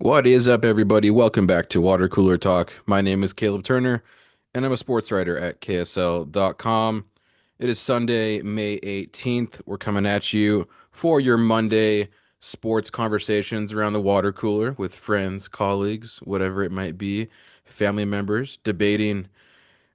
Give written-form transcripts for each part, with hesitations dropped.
What is up, everybody? Welcome back to Water Cooler Talk. My name is Caleb Turner, and I'm a sports writer at KSL.com. It is Sunday, May 18th. We're coming at you for your Monday sports conversations around the water cooler with friends, colleagues, whatever it might be, family members, debating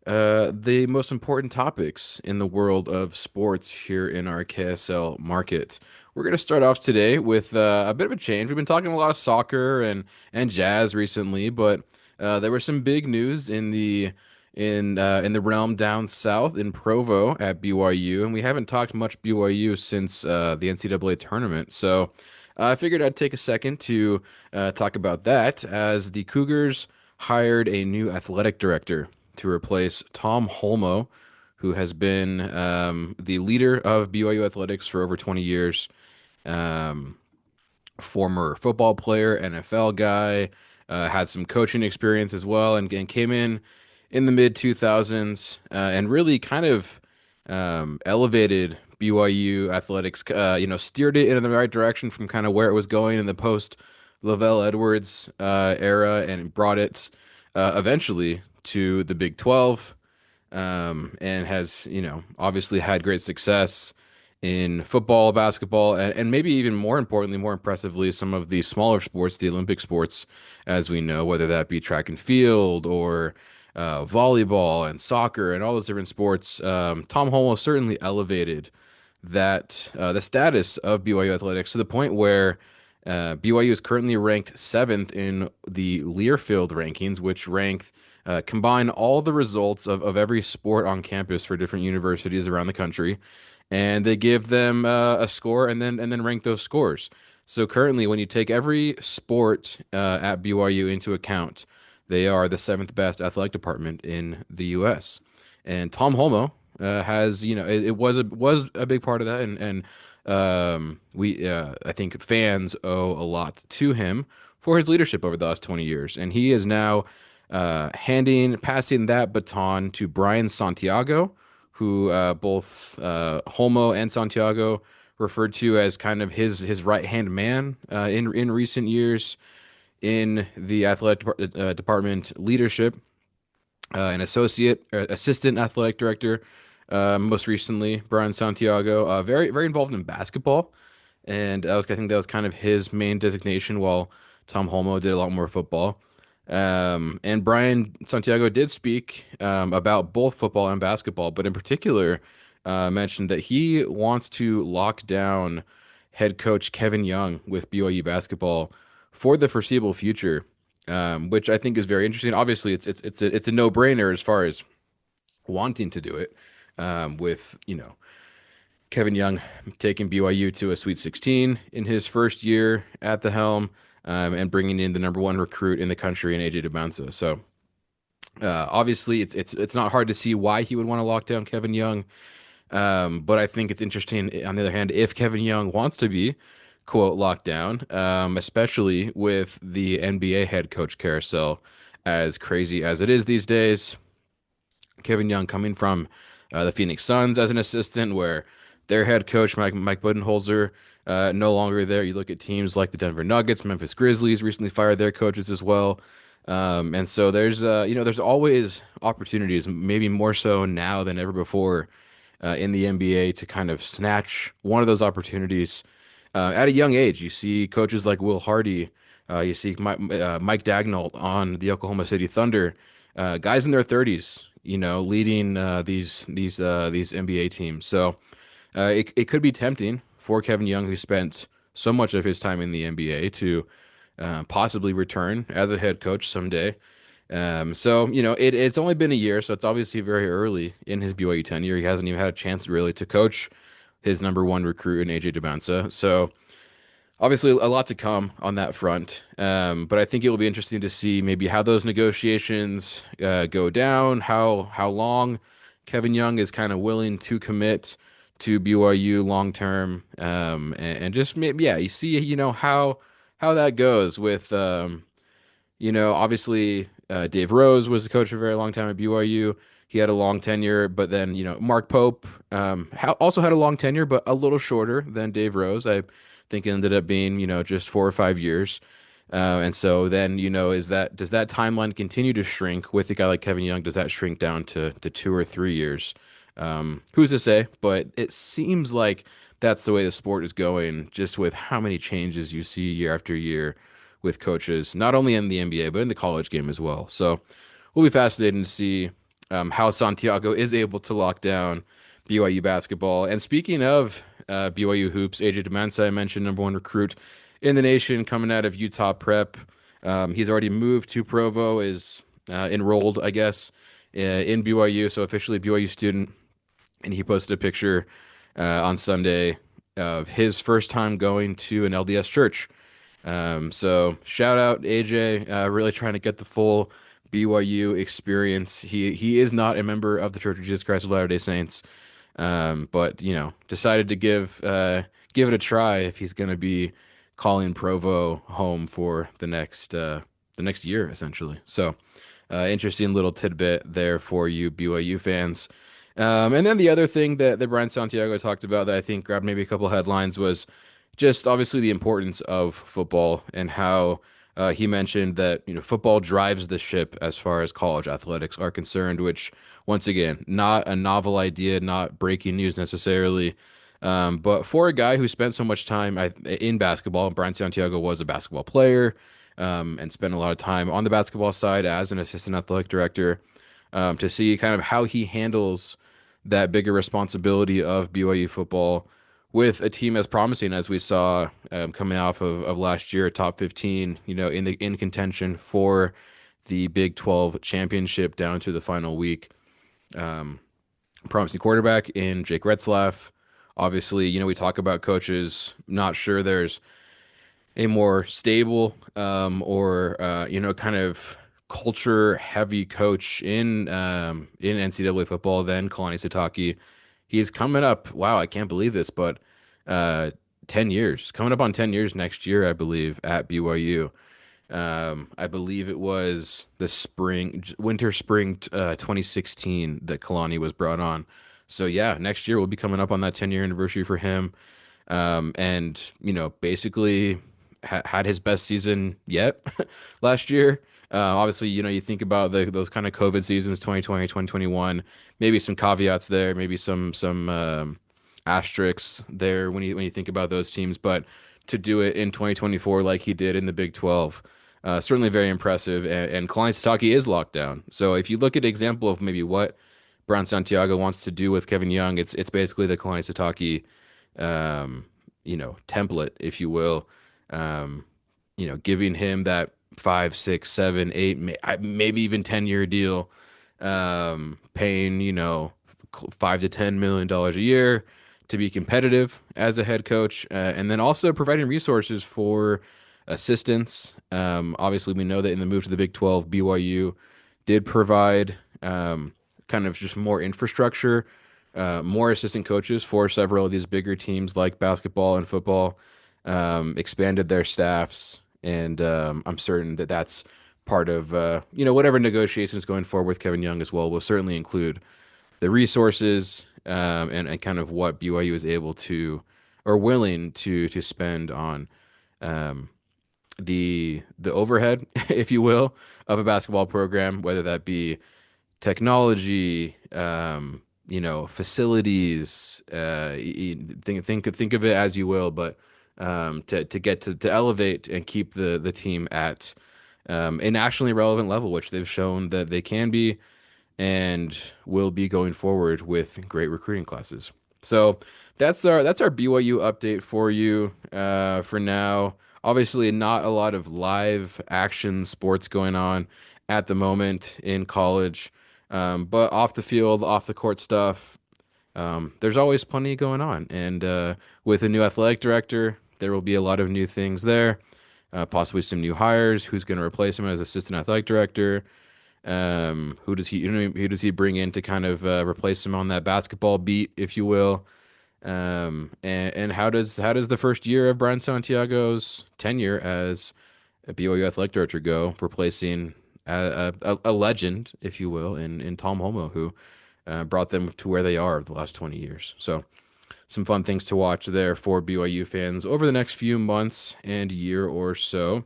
the most important topics in the world of sports here in our KSL market. We're going to start off today with a bit of a change. We've been talking a lot of soccer and jazz recently, but there was some big news in the realm down south in Provo at BYU, and we haven't talked much BYU since the NCAA tournament. So I figured I'd take a second to talk about that as the Cougars hired a new athletic director to replace Tom Holmoe, who has been the leader of BYU athletics for over 20 years. Um, Former football player, NFL guy, had some coaching experience as well, and came in the mid 2000s and really kind of elevated BYU athletics. Steered it in the right direction from kind of where it was going in the post Lavelle Edwards era, and brought it eventually to the Big 12, and has, obviously had great success in football, basketball, and maybe even more importantly, more impressively, some of the smaller sports, the Olympic sports, as we know, whether that be track and field or volleyball and soccer and all those different sports. Tom Holmoe certainly elevated the status of BYU athletics to the point where BYU is currently ranked seventh in the Learfield rankings, which combine all the results of every sport on campus for different universities around the country, and they give them a score and then rank those scores. So currently, when you take every sport at BYU into account, they are the seventh best athletic department in the U.S. And Tom Holmoe has, it was a big part of that, and we I think fans owe a lot to him for his leadership over the last 20 years, and he is now passing that baton to Brian Santiago, who both Holmoe and Santiago referred to as kind of his right hand man in recent years in the department leadership, an assistant athletic director. Most recently, Brian Santiago, very very involved in basketball, and I think that was kind of his main designation, while Tom Holmoe did a lot more football. And Brian Santiago did speak about both football and basketball, but in particular, mentioned that he wants to lock down head coach Kevin Young with BYU basketball for the foreseeable future, which I think is very interesting. Obviously, it's a no-brainer as far as wanting to do it, with Kevin Young taking BYU to a Sweet 16 in his first year at the helm, and bringing in the number one recruit in the country in AJ Debunza. So obviously, it's not hard to see why he would want to lock down Kevin Young. But I think it's interesting, on the other hand, if Kevin Young wants to be, quote, locked down, especially with the NBA head coach carousel as crazy as it is these days. Kevin Young coming from the Phoenix Suns as an assistant, where their head coach Mike Budenholzer no longer there. You look at teams like the Denver Nuggets, Memphis Grizzlies recently fired their coaches as well. And so there's always opportunities, maybe more so now than ever before, in the NBA to kind of snatch one of those opportunities at a young age. You see coaches like Will Hardy, you see Mike Dagnall on the Oklahoma City Thunder, guys in their 30s, leading these NBA teams. So it could be tempting for Kevin Young, who spent so much of his time in the NBA, to possibly return as a head coach someday. It's only been a year, so it's obviously very early in his BYU tenure. He hasn't even had a chance really to coach his number one recruit in AJ Debunza. So obviously a lot to come on that front. But I think it will be interesting to see maybe how those negotiations go down, how long Kevin Young is kind of willing to commit to BYU long term, and just maybe, yeah, you see, how that goes with, obviously, Dave Rose was the coach for a very long time at BYU. He had a long tenure, but then, Mark Pope also had a long tenure, but a little shorter than Dave Rose. I think it ended up being, just 4 or 5 years. And so then, does that timeline continue to shrink with a guy like Kevin Young? Does that shrink down to 2 or 3 years? Who's to say? But it seems like that's the way the sport is going, just with how many changes you see year after year with coaches, not only in the NBA, but in the college game as well. So we'll be fascinated to see how Santiago is able to lock down BYU basketball. And speaking of BYU hoops, AJ Demansai, I mentioned number one recruit in the nation coming out of Utah Prep. He's already moved to Provo, is enrolled, I guess, in BYU, so officially BYU student. And he posted a picture on Sunday of his first time going to an LDS church. So shout out AJ, really trying to get the full BYU experience. He is not a member of the Church of Jesus Christ of Latter-day Saints, but decided to give it a try if he's going to be calling Provo home for the next year, essentially. So, interesting little tidbit there for you BYU fans. And then the other thing that Brian Santiago talked about that I think grabbed maybe a couple headlines was just obviously the importance of football and how he mentioned that football drives the ship as far as college athletics are concerned, which once again, not a novel idea, not breaking news necessarily. But for a guy who spent so much time in basketball, Brian Santiago was a basketball player and spent a lot of time on the basketball side as an assistant athletic director, to see kind of how he handles that bigger responsibility of BYU football with a team as promising as we saw coming off of last year, top 15, in contention for the Big 12 championship down to the final week. Um, Promising quarterback in Jake Retzlaff. Obviously, we talk about coaches. Not sure there's a more stable or kind of culture heavy coach in NCAA football than Kalani Sitake. He's coming up. Wow, I can't believe this, but 10 years, coming up on 10 years next year, I believe, at BYU. I believe it was the winter spring 2016 that Kalani was brought on. So yeah, next year we'll be coming up on that 10-year anniversary for him. And basically had his best season yet last year. Obviously, you think about those kind of COVID seasons, 2020, 2021, maybe some caveats there, maybe some asterisks there when you think about those teams, but to do it in 2024 like he did in the Big 12, certainly very impressive. And Kalani Sitake is locked down. So if you look at an example of maybe what Brian Santiago wants to do with Kevin Young, it's basically the Kalani Sitake template, if you will. Um, giving him that 5, 6, 7, 8, maybe even 10-year deal, paying, $5 to $10 million a year to be competitive as a head coach, and then also providing resources for assistants. Obviously, we know that in the move to the Big 12, BYU did provide kind of just more infrastructure, more assistant coaches for several of these bigger teams like basketball and football, expanded their staffs, and I'm certain that that's part of whatever negotiations going forward with Kevin Young as well will certainly include the resources and kind of what BYU is able to or willing to spend on um, the overhead, if you will, of a basketball program, whether that be technology, facilities, think of it as you will, but to get to elevate and keep the team at a nationally relevant level, which they've shown that they can be and will be going forward with great recruiting classes. So that's our BYU update for you for now. Obviously, not a lot of live action sports going on at the moment in college, but off the field, off the court stuff, there's always plenty going on. And with a new athletic director, there will be a lot of new things there. Possibly some new hires. Who's going to replace him as assistant athletic director? Who does he bring in to kind of replace him on that basketball beat, if you will? And how does the first year of Brian Santiago's tenure as a BYU athletic director go, replacing a legend, if you will, in Tom Holmoe, who brought them to where they are the last 20 years. So some fun things to watch there for BYU fans over the next few months and year or so.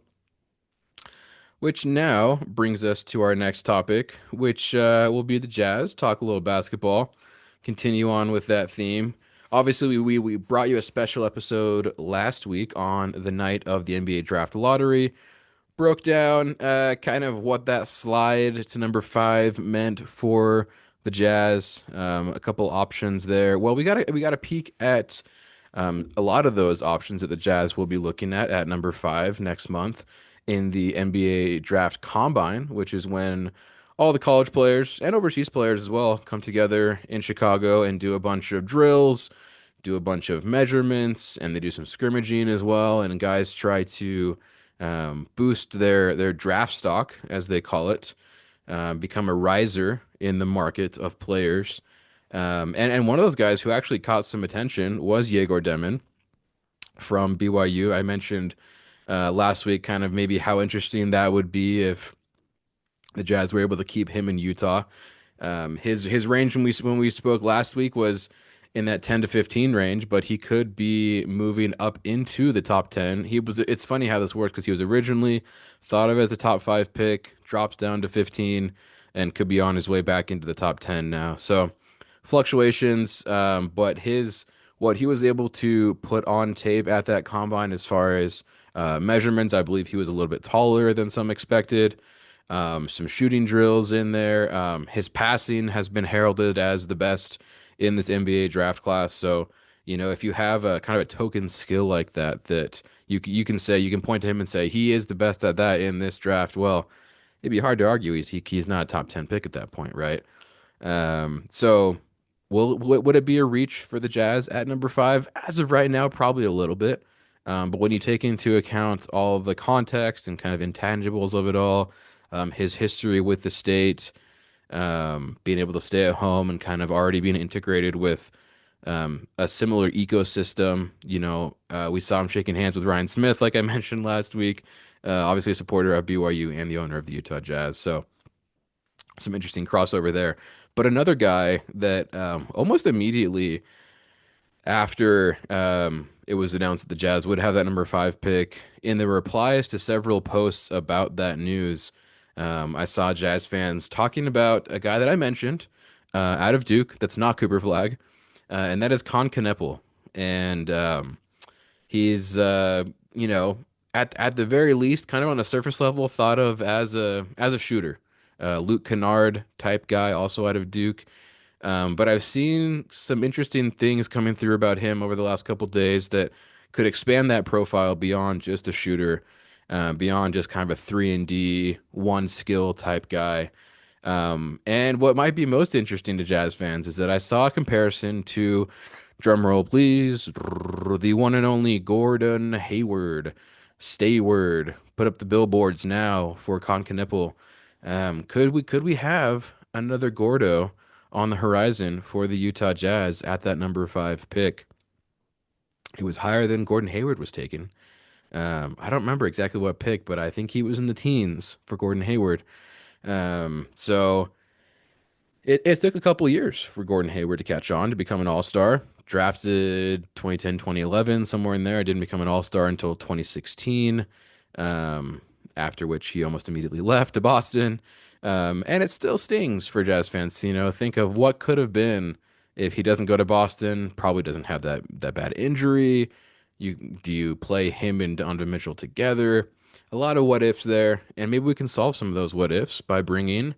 Which now brings us to our next topic, which will be the Jazz. Talk a little basketball, continue on with that theme. Obviously, we brought you a special episode last week on the night of the NBA draft lottery. Broke down kind of what that slide to number five meant for the Jazz. A couple options there. Well, we got a peek at a lot of those options that the Jazz will be looking at number five next month in the NBA Draft Combine, which is when all the college players and overseas players as well come together in Chicago and do a bunch of drills, do a bunch of measurements, and they do some scrimmaging as well. And guys try to boost their draft stock, as they call it, become a riser in the market of players. And one of those guys who actually caught some attention was Yegor Demin from BYU. I mentioned last week kind of maybe how interesting that would be if the Jazz were able to keep him in Utah. His range when we spoke last week was in that 10 to 15 range, but he could be moving up into the top 10. It's funny how this works because he was originally thought of as a top 5 pick, drops down to 15 and could be on his way back into the top 10 now. So fluctuations, but his what he was able to put on tape at that combine as far as measurements, I believe he was a little bit taller than some expected. Some shooting drills in there. His passing has been heralded as the best in this NBA draft class. So, if you have a kind of a token skill like that, that you can say, you can point to him and say he is the best at that in this draft. Well, it'd be hard to argue he's not a top 10 pick at that point, right? So would it be a reach for the Jazz at number five? As of right now, probably a little bit. But when you take into account all of the context and kind of intangibles of it all, his history with the state, being able to stay at home and kind of already being integrated with a similar ecosystem. We saw him shaking hands with Ryan Smith, like I mentioned last week. Obviously, a supporter of BYU and the owner of the Utah Jazz. So some interesting crossover there. But another guy that almost immediately after it was announced that the Jazz would have that number five pick, in the replies to several posts about that news, I saw Jazz fans talking about a guy that I mentioned out of Duke that's not Cooper Flag, and that is Con Kneppel. And he's, at the very least, kind of on a surface level, thought of as a shooter. Luke Kennard type guy, also out of Duke. But I've seen some interesting things coming through about him over the last couple days that could expand that profile beyond just a shooter, beyond just kind of a 3-and-D, one skill type guy. And what might be most interesting to Jazz fans is that I saw a comparison to, drum roll please, the one and only Gordon Hayward. Stayward, put up the billboards now for Con Kneppel. Could we have another Gordo on the horizon for the Utah Jazz at that number five pick? He was higher than Gordon Hayward was taken. I don't remember exactly what pick, but I think he was in the teens for Gordon Hayward. So it took a couple years for Gordon Hayward to catch on to become an all-star. Drafted 2010, 2011, somewhere in there. Didn't become an all-star until 2016, after which he almost immediately left to Boston. And it still stings for Jazz fans. Think of what could have been if he doesn't go to Boston. Probably doesn't have that bad injury. Do you play him and Donovan Mitchell together? A lot of what ifs there, and maybe we can solve some of those what ifs by bringing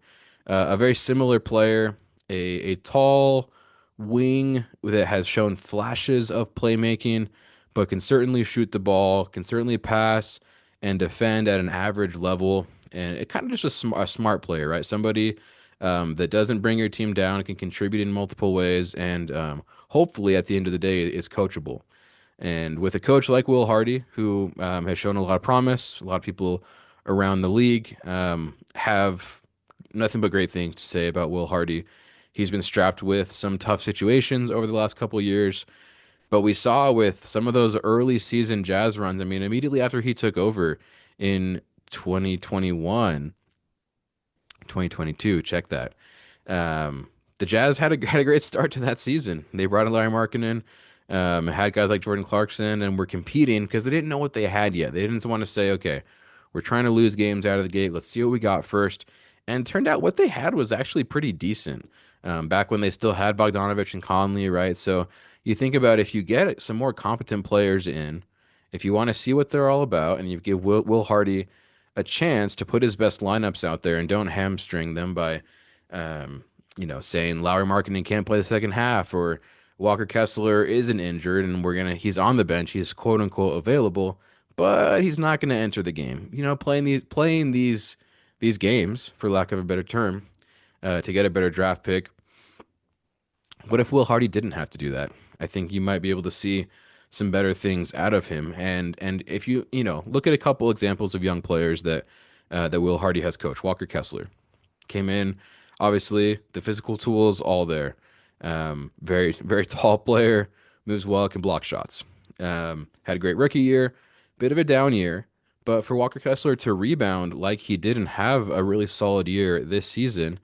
a very similar player, a tall wing that has shown flashes of playmaking, but can certainly shoot the ball, can certainly pass and defend at an average level. And it kind of just a smart player, right? Somebody that doesn't bring your team down, can contribute in multiple ways, and hopefully at the end of the day is coachable. And with a coach like Will Hardy, who has shown a lot of promise, a lot of people around the league have nothing but great things to say about Will Hardy. He's been strapped with some tough situations over the last couple of years, but we saw with some of those early season Jazz runs, I mean, immediately after he took over in 2021, 2022, check that. The Jazz had a great start to that season. They brought in Larry Markkinen, had guys like Jordan Clarkson, and were competing because they didn't know what they had yet. They didn't want to say, okay, We're trying to lose games out of the gate. Let's see what we got first. And turned out what they had was actually pretty decent. Back when they still had Bogdanovich and Conley, right? So you think about if you get some more competent players in, if you want to see what they're all about, and you give Will Hardy a chance to put his best lineups out there and don't hamstring them by, um, saying Lauri Markkanen can't play the second half or Walker Kessler isn't injured and he's on the bench, he's quote unquote available, but he's not gonna enter the game. Playing these games, for lack of a better term, to get a better draft pick. What if Will Hardy didn't have to do that? I think you might be able to see some better things out of him. And if you look at a couple examples of young players that Will Hardy has coached. Walker Kessler came in, obviously the physical tools all there. Very very tall player, moves well, can block shots. Had a great rookie year, bit of a down year, but for Walker Kessler to rebound like he did and have a really solid year this season,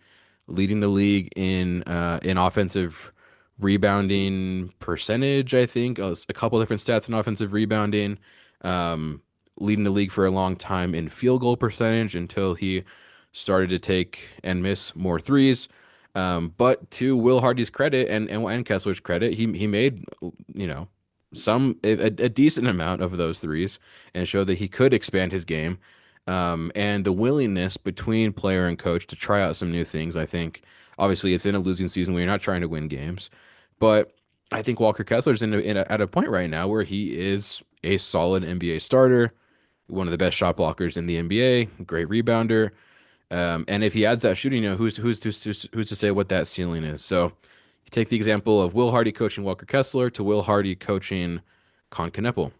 leading the league in offensive rebounding percentage, I think a couple different stats in offensive rebounding, um, leading the league for a long time in field goal percentage until he started to take and miss more threes. But to Will Hardy's credit and Kessler's credit, he made you know a decent amount of those threes and showed that he could expand his game. And the willingness between player and coach to try out some new things. I think obviously it's in a losing season where you're not trying to win games, but I think Walker Kessler's at a point right now where he is a solid NBA starter, one of the best shot blockers in the NBA, great rebounder. And if he adds that shooting, who's to say what that ceiling is? So you take the example of Will Hardy coaching Walker Kessler to Will Hardy coaching Con Kneppel.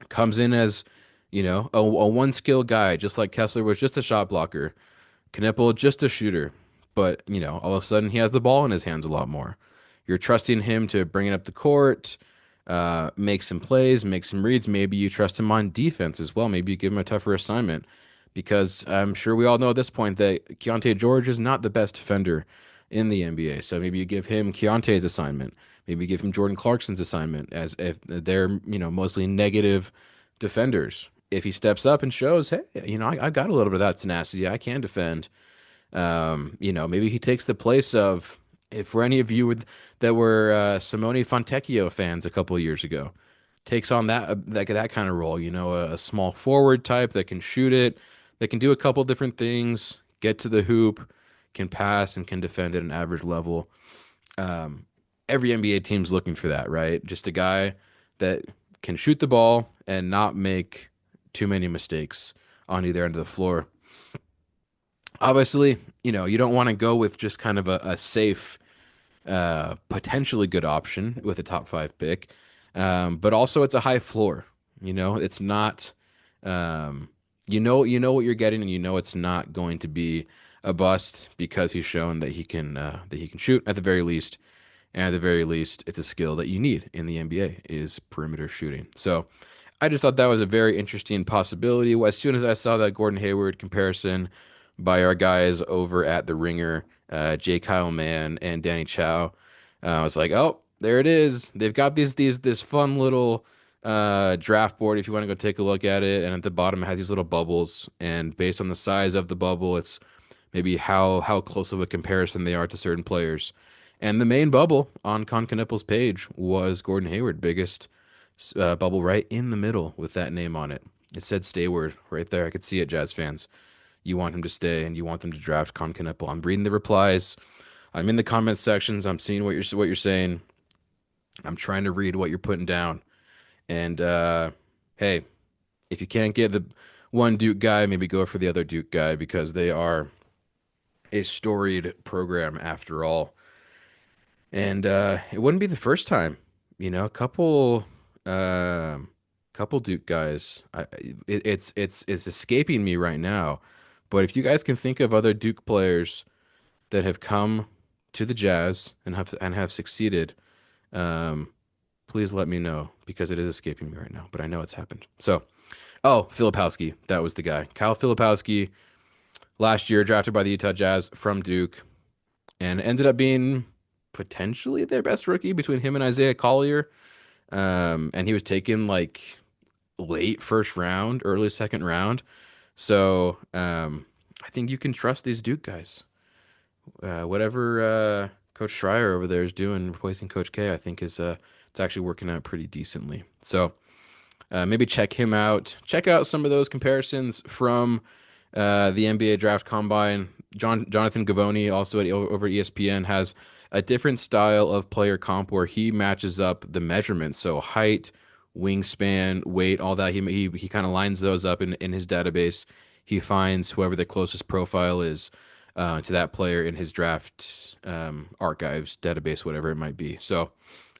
Comes in as, a one skill guy, just like Kessler was just a shot blocker. Kneppel just a shooter. But, all of a sudden he has the ball in his hands a lot more. You're trusting him to bring it up the court, make some plays, make some reads. Maybe you trust him on defense as well. Maybe you give him a tougher assignment because I'm sure we all know at this point that Keontae George is not the best defender in the NBA. So maybe you give him Keontae's assignment. Maybe give him Jordan Clarkson's assignment as if they're, mostly negative defenders. If he steps up and shows, hey, I've got a little bit of that tenacity. I can defend. Maybe he takes the place of, if for any of you that were Simone Fontecchio fans a couple of years ago, takes on that kind of role. A small forward type that can shoot it, that can do a couple different things, get to the hoop, can pass and can defend at an average level. Um, every NBA team's looking for that, right? Just a guy that can shoot the ball and not make too many mistakes on either end of the floor. Obviously, you don't want to go with just kind of a safe, potentially good option with a top five pick. But also it's a high floor. It's not, you know what you're getting, and it's not going to be a bust because he's shown that he can shoot at the very least. And at the very least, it's a skill that you need in the NBA is perimeter shooting. So I just thought that was a very interesting possibility. As soon as I saw that Gordon Hayward comparison by our guys over at The Ringer, J. Kyle Mann and Danny Chow, I was like, oh, there it is. They've got this fun little draft board if you want to go take a look at it. And at the bottom, it has these little bubbles. And based on the size of the bubble, it's maybe how close of a comparison they are to certain players. And the main bubble on Concanepal's page was Gordon Hayward, biggest bubble right in the middle with that name on it. It said Stayward right there. I could see it, Jazz fans. You want him to stay and you want them to draft Concanepal. I'm reading the replies. I'm in the comment sections. I'm seeing what you're saying. I'm trying to read what you're putting down. And hey, if you can't get the one Duke guy, maybe go for the other Duke guy because they are a storied program after all. And it wouldn't be the first time, a uh, couple Duke guys. It's escaping me right now. But if you guys can think of other Duke players that have come to the Jazz and have succeeded, um, please let me know because it is escaping me right now. But I know it's happened. So, oh, Filipowski, that was the guy. Kyle Filipowski, last year drafted by the Utah Jazz from Duke, and ended up being potentially their best rookie between him and Isaiah Collier. And he was taken like late first round, early second round. So I think you can trust these Duke guys. Whatever Coach Schreier over there is doing, replacing Coach K, I think is it's actually working out pretty decently. So maybe check him out. Check out some of those comparisons from the NBA Draft Combine. Jonathan Givony, also over at ESPN, has a different style of player comp where he matches up the measurements. So height, wingspan, weight, all that. He kind of lines those up in his database. He finds whoever the closest profile is to that player in his draft archives, database, whatever it might be. So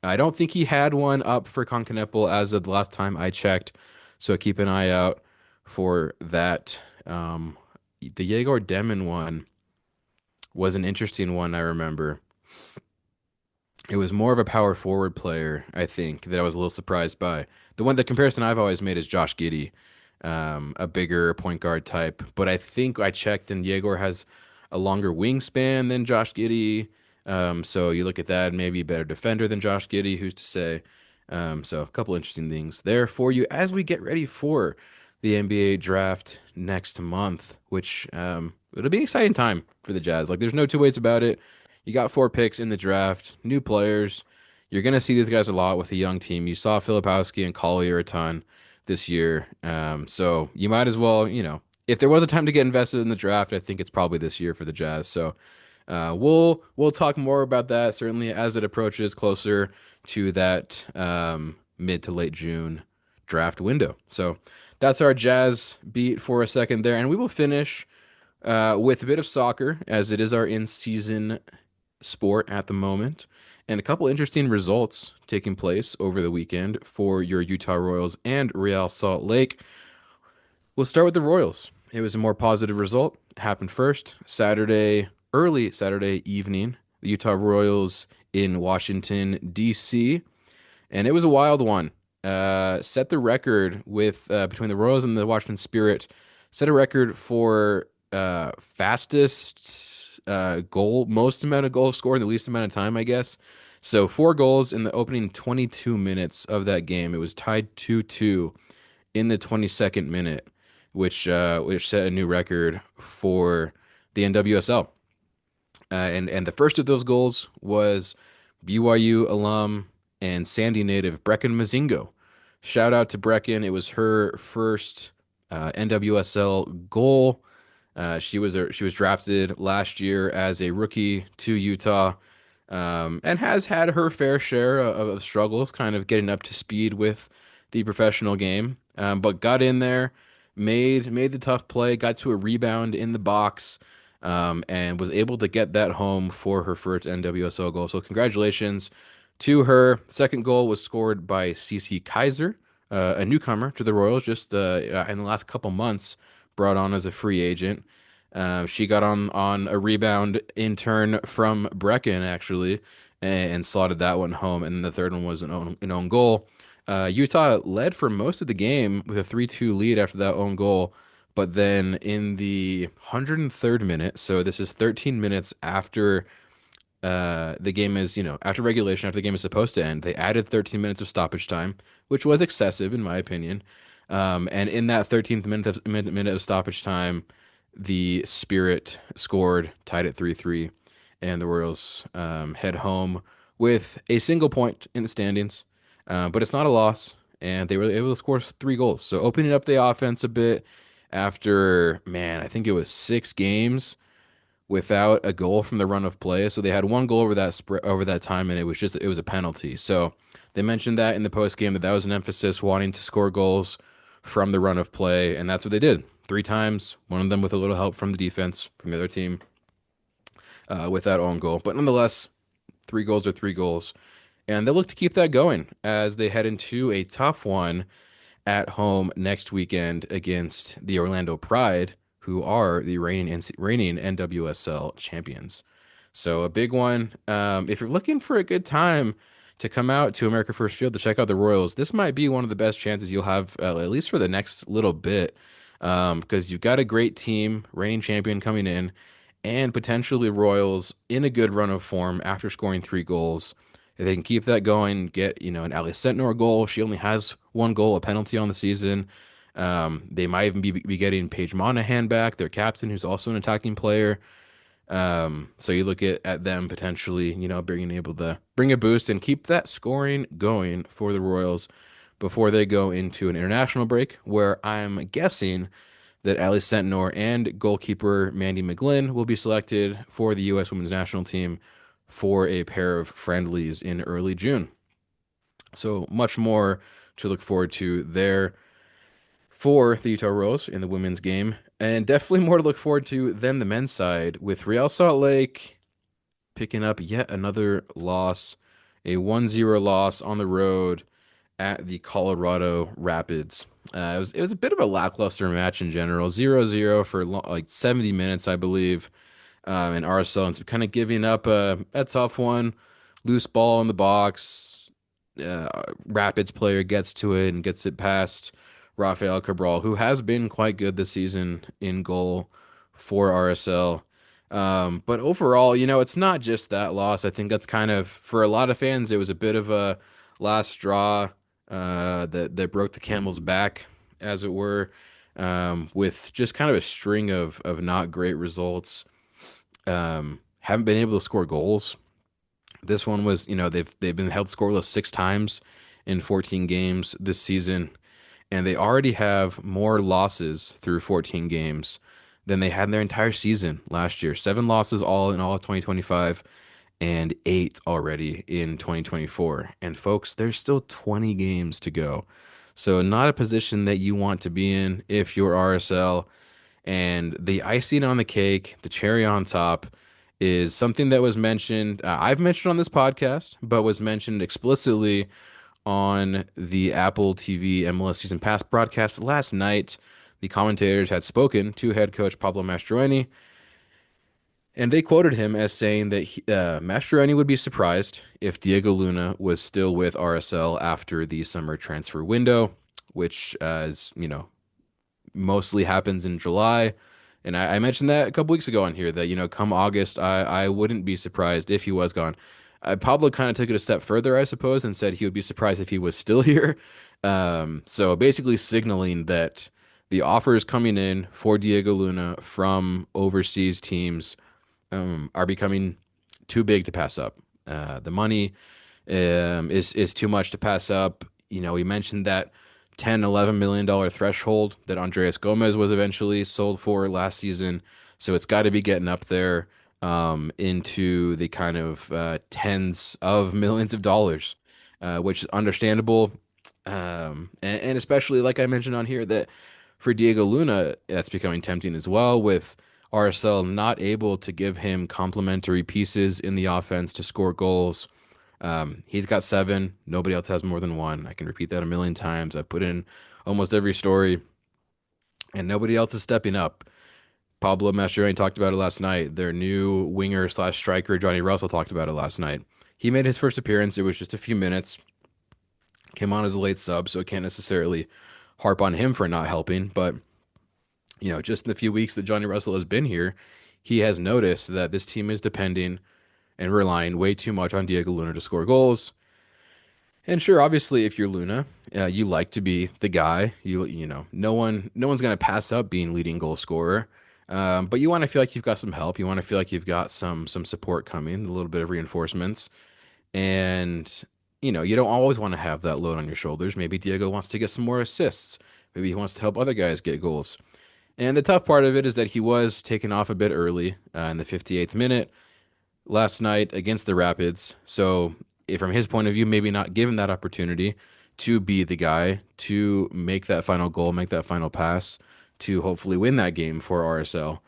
I don't think he had one up for Concanepal as of the last time I checked. So keep an eye out for that. The Yegor Demon one was an interesting one, I remember. It was more of a power forward player, I think, that I was a little surprised by. The comparison I've always made is Josh Giddey, a bigger point guard type. But I think I checked and Yegor has a longer wingspan than Josh Giddey. So you look at that, maybe a better defender than Josh Giddey, who's to say? So a couple interesting things there for you as we get ready for the NBA draft next month, which it'll be an exciting time for the Jazz. Like there's no two ways about it. You got 4 picks in the draft, new players. You're gonna see these guys a lot with a young team. You saw Filipowski and Collier a ton this year. So you might as well, if there was a time to get invested in the draft, I think it's probably this year for the Jazz. So we'll talk more about that certainly as it approaches closer to that mid to late June draft window. So that's our Jazz beat for a second there, and we will finish with a bit of soccer as it is our in-season sport at the moment, and a couple interesting results taking place over the weekend for your Utah Royals and Real Salt Lake. We'll start with the Royals. It was a more positive result. It happened first early Saturday evening. The Utah Royals in Washington, D.C., and it was a wild one. Set the record with between the Royals and the Washington Spirit, set a record for fastest most amount of goals scored in the least amount of time, I guess. So 4 goals in the opening 22 minutes of that game. It was tied 2-2 in the 22nd minute, which set a new record for the NWSL. And the first of those goals was BYU alum and Sandy native Brecken Mazingo. Shout out to Brecken. It was her first NWSL goal. She was drafted last year as a rookie to Utah, and has had her fair share of struggles, kind of getting up to speed with the professional game. But got in there, made the tough play, got to a rebound in the box, and was able to get that home for her first NWSL goal. So congratulations to her. Second goal was scored by Cece Kaiser, a newcomer to the Royals, just in the last couple months, brought on as a free agent. She got on a rebound in turn from Brecken actually, and slotted that one home. And the third one was an own goal. Utah led for most of the game with a 3-2 lead after that own goal. But then in the 103rd minute, so this is 13 minutes after the game is, after regulation, after the game is supposed to end, they added 13 minutes of stoppage time, which was excessive in my opinion. And in that 13th minute of stoppage time, the Spirit scored, tied at 3-3, and the Royals head home with a single point in the standings. But it's not a loss, and they were able to score 3 goals. So opening up the offense a bit after, man, I think it was 6 games without a goal from the run of play. So they had 1 goal over that time, and it was a penalty. So they mentioned that in the post game that was an emphasis, wanting to score goals from the run of play, and that's what they did 3 times. One of them with a little help from the defense from the other team with that own goal. But nonetheless, 3 goals are 3 goals, and they look to keep that going as they head into a tough one at home next weekend against the Orlando Pride, who are the reigning NWSL champions. So a big one. If you're looking for a good time to come out to America First Field to check out the Royals, this might be one of the best chances you'll have, at least for the next little bit, because you've got a great team, reigning champion coming in, and potentially Royals in a good run of form after scoring 3 goals. If they can keep that going, get, an Ali Sentnor goal. She only has one goal, a penalty on the season. They might even be getting Paige Monahan back, their captain, who's also an attacking player. So you look at them potentially, being able to bring a boost and keep that scoring going for the Royals before they go into an international break, where I'm guessing that Ali Sentnor and goalkeeper Mandy McGlynn will be selected for the U.S. women's national team for a pair of friendlies in early June. So much more to look forward to there for the Utah Royals in the women's game, and definitely more to look forward to than the men's side with Real Salt Lake picking up yet another loss, a 1-0 loss on the road at the Colorado Rapids. It was a bit of a lackluster match in general, 0-0 for like 70 minutes, I believe. And RSL ends up kind of giving up a tough one, loose ball in the box. Rapids player gets to it and gets it past Rafael Cabral, who has been quite good this season in goal for RSL. But overall, it's not just that loss. I think that's kind of, for a lot of fans, it was a bit of a last straw that broke the camel's back, as it were, with just kind of a string of not great results. Haven't been able to score goals. This one was, they've been held scoreless 6 times in 14 games this season, and they already have more losses through 14 games than they had in their entire season last year. 7 losses all in all of 2025 and 8 already in 2024. And folks, there's still 20 games to go. So not a position that you want to be in if you're RSL. And the icing on the cake, the cherry on top, is something that was mentioned. I've mentioned on this podcast, but was mentioned explicitly on the Apple TV MLS Season Pass broadcast last night. The commentators had spoken to head coach Pablo Mastroeni, and they quoted him as saying that Mastroeni would be surprised if Diego Luna was still with RSL after the summer transfer window, which, is, mostly happens in July. And I mentioned that a couple weeks ago on here that, come August, I wouldn't be surprised if he was gone. Pablo kind of took it a step further, I suppose, and said he would be surprised if he was still here. So basically signaling that the offers coming in for Diego Luna from overseas teams are becoming too big to pass up. The money is too much to pass up. We mentioned that 10, $11 million threshold that Andreas Gomez was eventually sold for last season. So it's got to be getting up there into the kind of tens of millions of dollars, which is understandable. And especially, like I mentioned on here, that for Diego Luna, that's becoming tempting as well, with RSL not able to give him complementary pieces in the offense to score goals. He's got 7. Nobody else has more than 1. I can repeat that a million times. I've put in almost every story, and nobody else is stepping up. Pablo Mastroeni talked about it last night. Their new winger slash striker, Johnny Russell, talked about it last night. He made his first appearance. It was just a few minutes. Came on as a late sub, so I can't necessarily harp on him for not helping. But, just in the few weeks that Johnny Russell has been here, he has noticed that this team is depending and relying way too much on Diego Luna to score goals. And sure, obviously, if you're Luna, you like to be the guy. No one's gonna pass up being leading goal scorer. But you want to feel like you've got some help. You want to feel like you've got some support coming, a little bit of reinforcements, and you don't always want to have that load on your shoulders. Maybe Diego wants to get some more assists. Maybe he wants to help other guys get goals. And the tough part of it is that he was taken off a bit early in the 58th minute last night against the Rapids. So, from his point of view, maybe not given that opportunity to be the guy to make that final goal, make that final pass to hopefully win that game for RSL.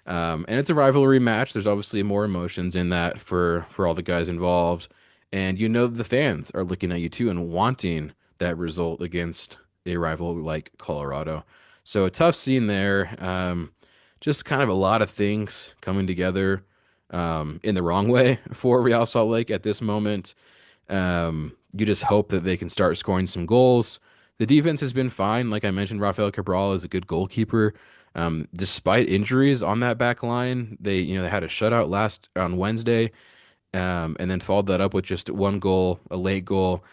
And it's a rivalry match. There's obviously more emotions in that for all the guys involved. And the fans are looking at you too and wanting that result against a rival like Colorado. So a tough scene there. Just kind of a lot of things coming together in the wrong way for Real Salt Lake at this moment. You just hope that they can start scoring some goals. The defense has been fine. Like I mentioned, Rafael Cabral is a good goalkeeper. Despite injuries on that back line, they had a shutout last on Wednesday, and then followed that up with just one goal, a late goal.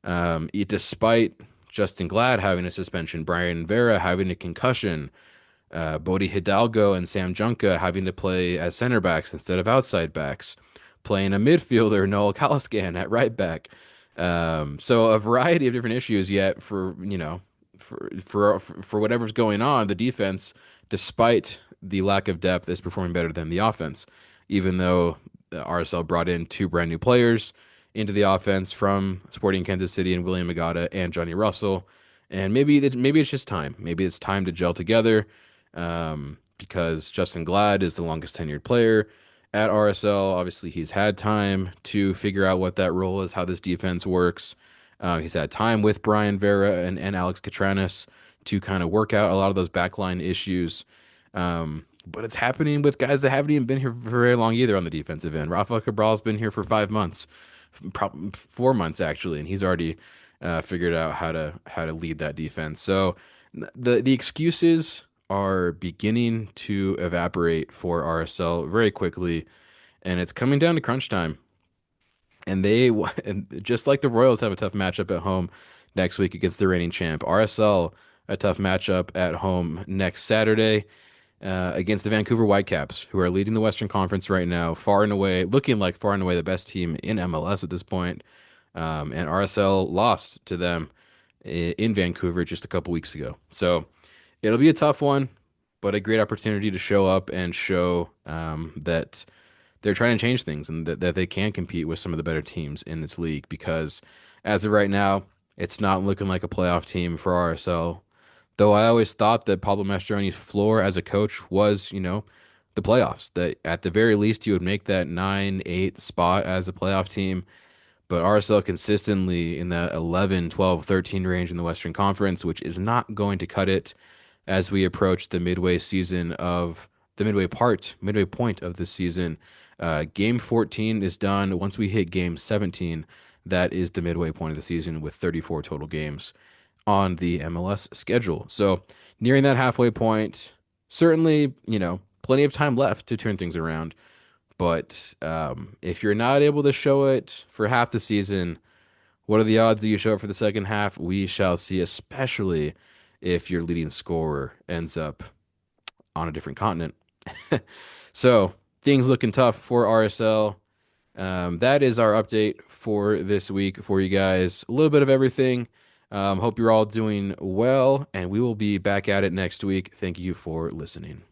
Despite Justin Glad having a suspension, Brian Vera having a concussion, Bodie Hidalgo and Sam Junka having to play as center backs instead of outside backs, playing a midfielder, Noel Caliscan at right back. So a variety of different issues. Yet for whatever's going on, the defense, despite the lack of depth, is performing better than the offense. Even though the RSL brought in two brand new players into the offense from Sporting Kansas City and William Agata and Johnny Russell. And maybe it's just time. Maybe it's time to gel together, because Justin Glad is the longest tenured player at RSL. Obviously, he's had time to figure out what that role is, how this defense works. He's had time with Brian Vera and Alex Catranis to kind of work out a lot of those backline issues. But it's happening with guys that haven't even been here for very long either on the defensive end. Rafa Cabral's been here for 5 months, probably 4 months actually, and he's already figured out how to lead that defense. So the excuses are beginning to evaporate for RSL very quickly, and it's coming down to crunch time. And and just like the Royals have a tough matchup at home next week against the reigning champ, RSL a tough matchup at home next Saturday against the Vancouver Whitecaps, who are leading the Western Conference right now, far and away, looking like far and away the best team in MLS at this point. And RSL lost to them in Vancouver just a couple weeks ago. So it'll be a tough one, but a great opportunity to show up and show that they're trying to change things and that they can compete with some of the better teams in this league. Because as of right now, it's not looking like a playoff team for RSL. Though I always thought that Pablo Mastroeni's floor as a coach was, the playoffs. That at the very least he would make that 9, 8 spot as a playoff team. But RSL consistently in that 11, 12, 13 range in the Western Conference, which is not going to cut it as we approach the midway point of this season. Game 14 is done. Once we hit game 17, that is the midway point of the season with 34 total games on the MLS schedule. So nearing that halfway point, certainly, plenty of time left to turn things around. But if you're not able to show it for half the season, what are the odds that you show it for the second half? We shall see, especially if your leading scorer ends up on a different continent. So things looking tough for RSL. That is our update for this week for you guys. A little bit of everything. Hope you're all doing well, and we will be back at it next week. Thank you for listening.